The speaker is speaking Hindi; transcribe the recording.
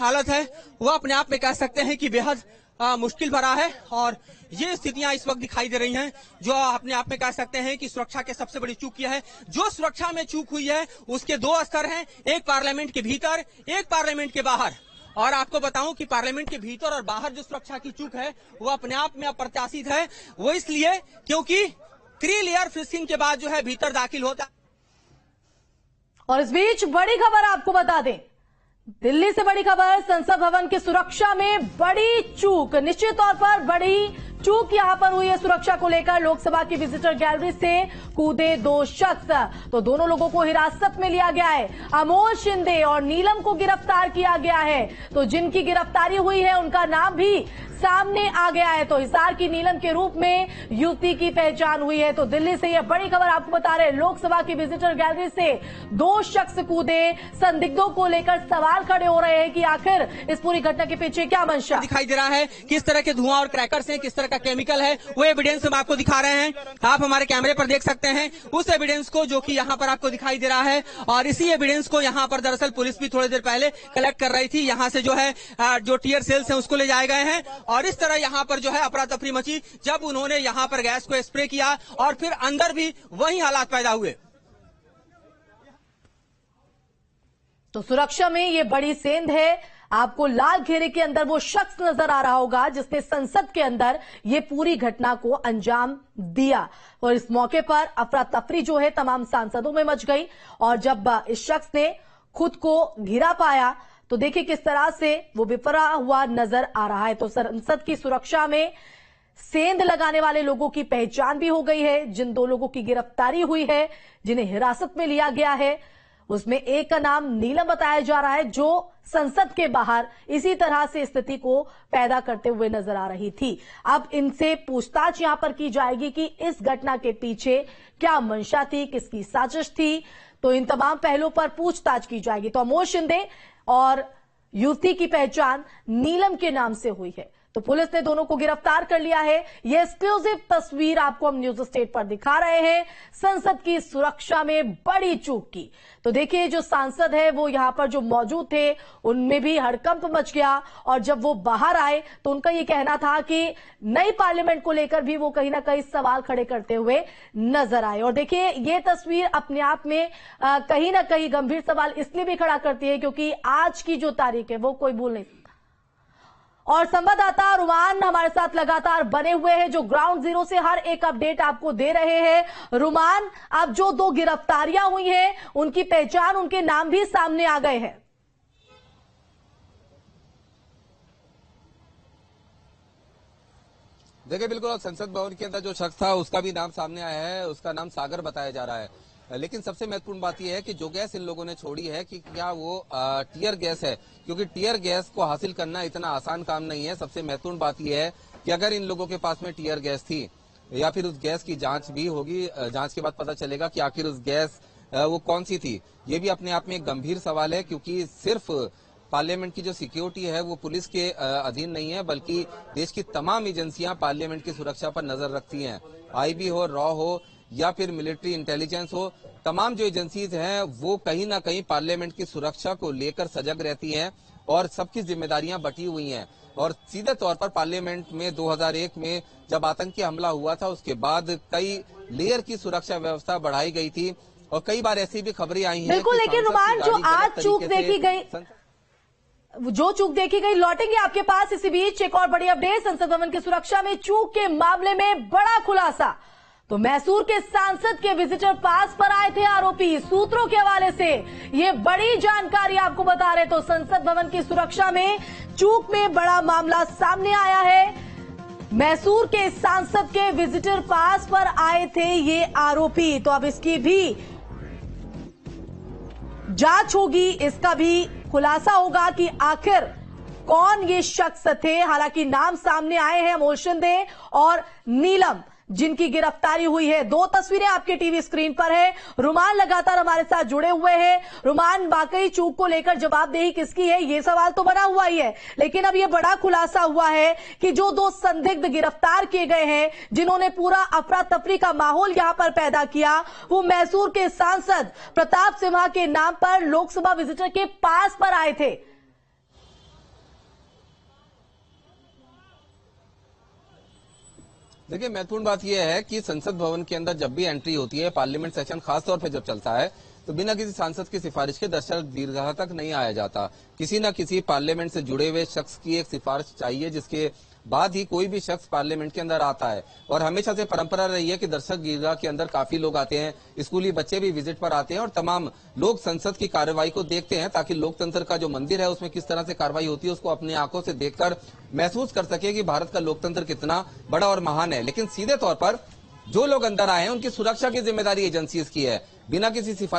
हालत है वह अपने आप में कह सकते हैं कि बेहद मुश्किल भरा है और ये स्थितियां इस वक्त दिखाई दे रही हैं जो अपने आप में कह सकते हैं कि सुरक्षा के सबसे बड़ी चूक यह है। जो सुरक्षा में चूक हुई है उसके दो स्तर हैं, एक पार्लियामेंट के भीतर, एक पार्लियामेंट के बाहर। और आपको बताऊं कि पार्लियामेंट के भीतर और बाहर जो सुरक्षा की चूक है वो अपने आप में अप्रत्याशित है। वो इसलिए क्योंकि 3 लेयर फ्रिस्किंग के बाद जो है भीतर दाखिल होता। और इस बीच बड़ी खबर आपको बता दें, दिल्ली से बड़ी खबर, संसद भवन की सुरक्षा में बड़ी चूक, निश्चित तौर पर बड़ी चूक यहां पर हुई है। सुरक्षा को लेकर लोकसभा की विजिटर गैलरी से कूदे 2 शख्स, तो दोनों लोगों को हिरासत में लिया गया है। अमोल शिंदे और नीलम को गिरफ्तार किया गया है। तो जिनकी गिरफ्तारी हुई है उनका नाम भी सामने आ गया है। तो हिसार की नीलम के रूप में युवती की पहचान हुई है। तो दिल्ली से यह बड़ी खबर आपको बता रहे हैं, लोकसभा की विजिटर गैलरी से 2 शख्स कूदे, संदिग्धों को लेकर सवाल खड़े हो रहे हैं कि आखिर इस पूरी घटना के पीछे क्या मंशा दिखाई दे रहा है, किस तरह के धुआं और क्रैकर्स हैं, किस तरह का केमिकल है, वो एविडेंस हम आपको दिखा रहे हैं। आप हमारे कैमरे पर देख सकते हैं उस एविडेंस को जो कि यहाँ पर आपको दिखाई दे रहा है। और इसी एविडेंस को यहाँ पर दरअसल पुलिस भी थोड़ी देर पहले कलेक्ट कर रही थी। यहाँ से जो है जो टीयर सेल्स हैं उसको ले जाए गए हैं और इस तरह यहाँ पर जो है अफरा तफरी मची जब उन्होंने यहाँ पर गैस को स्प्रे किया और फिर अंदर भी वही हालात पैदा हुए। तो सुरक्षा में ये बड़ी सेंध है। आपको लाल घेरे के अंदर वो शख्स नजर आ रहा होगा जिसने संसद के अंदर ये पूरी घटना को अंजाम दिया। और इस मौके पर अफरा तफरी जो है तमाम सांसदों में मच गई। और जब इस शख्स ने खुद को घिरा पाया तो देखिए किस तरह से वो बिफरा हुआ नजर आ रहा है। तो संसद की सुरक्षा में सेंध लगाने वाले लोगों की पहचान भी हो गई है। जिन 2 लोगों की गिरफ्तारी हुई है, जिन्हें हिरासत में लिया गया है, उसमें एक का नाम नीलम बताया जा रहा है जो संसद के बाहर इसी तरह से स्थिति को पैदा करते हुए नजर आ रही थी। अब इनसे पूछताछ यहां पर की जाएगी कि इस घटना के पीछे क्या मंशा थी, किसकी साजिश थी। तो इन तमाम पहलुओं पर पूछताछ की जाएगी। तो अमोल शिंदे और युवती की पहचान नीलम के नाम से हुई है। तो पुलिस ने दोनों को गिरफ्तार कर लिया है। यह एक्सक्लूसिव तस्वीर आपको हम न्यूज स्टेट पर दिखा रहे हैं, संसद की सुरक्षा में बड़ी चूक की। तो देखिए जो सांसद है वो यहां पर जो मौजूद थे उनमें भी हड़कंप मच गया। और जब वो बाहर आए तो उनका ये कहना था कि नई पार्लियामेंट को लेकर भी वो कहीं ना कहीं सवाल खड़े करते हुए नजर आए। और देखिए ये तस्वीर अपने आप में कहीं ना कहीं गंभीर सवाल इसलिए भी खड़ा करती है क्योंकि आज की जो तारीख है वो कोई भूल नहीं। और संवाददाता रुमान हमारे साथ लगातार बने हुए हैं जो ग्राउंड जीरो से हर एक अपडेट आपको दे रहे हैं। रुमान, अब जो 2 गिरफ्तारियां हुई हैं उनकी पहचान, उनके नाम भी सामने आ गए हैं। देखिए बिल्कुल, संसद भवन के अंदर जो शख्स था उसका भी नाम सामने आया है। उसका नाम सागर बताया जा रहा है। लेकिन सबसे महत्वपूर्ण बात यह है कि जो गैस इन लोगों ने छोड़ी है कि क्या वो टीयर गैस है, क्योंकि टीयर गैस को हासिल करना इतना आसान काम नहीं है। सबसे महत्वपूर्ण बात यह है कि अगर इन लोगों के पास में टीयर गैस थी या फिर उस गैस की जांच भी होगी, जांच के बाद पता चलेगा कि आखिर उस गैस वो कौन सी थी। ये भी अपने आप में एक गंभीर सवाल है क्योंकि सिर्फ पार्लियामेंट की जो सिक्योरिटी है वो पुलिस के अधीन नहीं है, बल्कि देश की तमाम एजेंसियां पार्लियामेंट की सुरक्षा पर नजर रखती हैं। आईबी हो, रॉ हो या फिर मिलिट्री इंटेलिजेंस हो, तमाम जो एजेंसीज हैं वो कहीं ना कहीं पार्लियामेंट की सुरक्षा को लेकर सजग रहती हैं और सबकी जिम्मेदारियां बटी हुई हैं। और सीधे तौर पर पार्लियामेंट में 2001 में जब आतंकी हमला हुआ था उसके बाद कई लेयर की सुरक्षा व्यवस्था बढ़ाई गई थी और कई बार ऐसी भी खबरें आई हैं। बिल्कुल, लेकिन रुमान जो आज चूक देखी गई, जो चूक देखी गई, लौटेंगे आपके पास। इसी बीच एक और बड़ी अपडेट, संसद भवन की सुरक्षा में चूक के मामले में बड़ा खुलासा। तो मैसूर के सांसद के विजिटर पास पर आए थे आरोपी। सूत्रों के हवाले से ये बड़ी जानकारी आपको बता रहे। तो संसद भवन की सुरक्षा में चूक में बड़ा मामला सामने आया है। मैसूर के सांसद के विजिटर पास पर आए थे ये आरोपी। तो अब इसकी भी जांच होगी, इसका भी खुलासा होगा कि आखिर कौन ये शख्स थे। हालांकि नाम सामने आए हैं अमोल शिंदे और नीलम जिनकी गिरफ्तारी हुई है। 2 तस्वीरें आपके टीवी स्क्रीन पर है। रुमान लगातार हमारे साथ जुड़े हुए हैं। रुमान, वाकई चूक को लेकर जवाबदेही किसकी है ये सवाल तो बना हुआ ही है, लेकिन अब ये बड़ा खुलासा हुआ है कि जो 2 संदिग्ध गिरफ्तार किए गए हैं जिन्होंने पूरा अफरा तफरी का माहौल यहां पर पैदा किया, वो मैसूर के सांसद प्रताप सिम्हा के नाम पर लोकसभा विजिटर के पास पर आए थे। देखिए, महत्वपूर्ण बात यह है कि संसद भवन के अंदर जब भी एंट्री होती है, पार्लियामेंट सेशन खासतौर पर जब चलता है, तो बिना किसी सांसद की सिफारिश के दर्शक दीर्घा तक नहीं आया जाता। किसी न किसी पार्लियामेंट से जुड़े हुए शख्स की एक सिफारिश चाहिए, जिसके बाद ही कोई भी शख्स पार्लियामेंट के अंदर आता है। और हमेशा से परंपरा रही है कि दर्शक दीर्घा के अंदर काफी लोग आते हैं, स्कूली बच्चे भी विजिट पर आते हैं और तमाम लोग संसद की कार्रवाई को देखते हैं, ताकि लोकतंत्र का जो मंदिर है उसमें किस तरह से कार्रवाई होती है उसको अपनी आंखों से देखकर महसूस कर सके कि भारत का लोकतंत्र कितना बड़ा और महान है। लेकिन सीधे तौर पर जो लोग अंदर आए हैं उनकी सुरक्षा की जिम्मेदारी एजेंसीज की है। बिना किसी सिफारिश